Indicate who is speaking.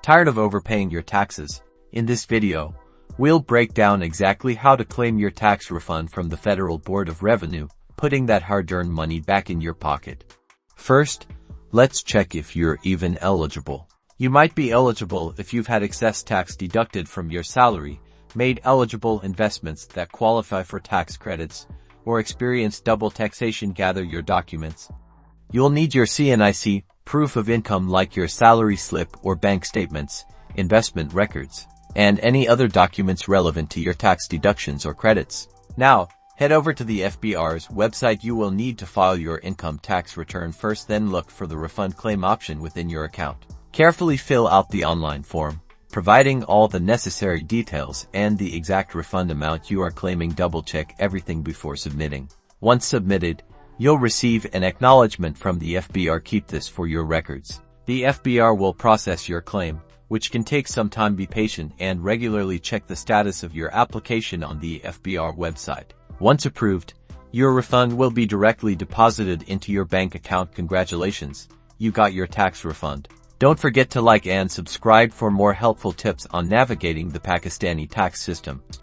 Speaker 1: Tired of overpaying your taxes? In this video, we'll break down exactly how to claim your tax refund from the Federal Board of Revenue, putting that hard-earned money back in your pocket. First, let's check if you're even eligible. You might be eligible if you've had excess tax deducted from your salary, made eligible investments that qualify for tax credits, or experienced double taxation. Gather your documents. You'll need your CNIC, proof of income like your salary slip or bank statements, investment records, and any other documents relevant to your tax deductions or credits. Now, head over to the FBR's website. You will need to file your income tax return first, then look for the refund claim option within your account. Carefully fill out the online form, providing all the necessary details and the exact refund amount you are claiming. Double-check everything before submitting. Once submitted, you'll receive an acknowledgement from the FBR. Keep this for your records. The FBR will process your claim, which can take some time. Be patient and regularly check the status of your application on the FBR website. Once approved, your refund will be directly deposited into your bank account. Congratulations, you got your tax refund. Don't forget to like and subscribe for more helpful tips on navigating the Pakistani tax system.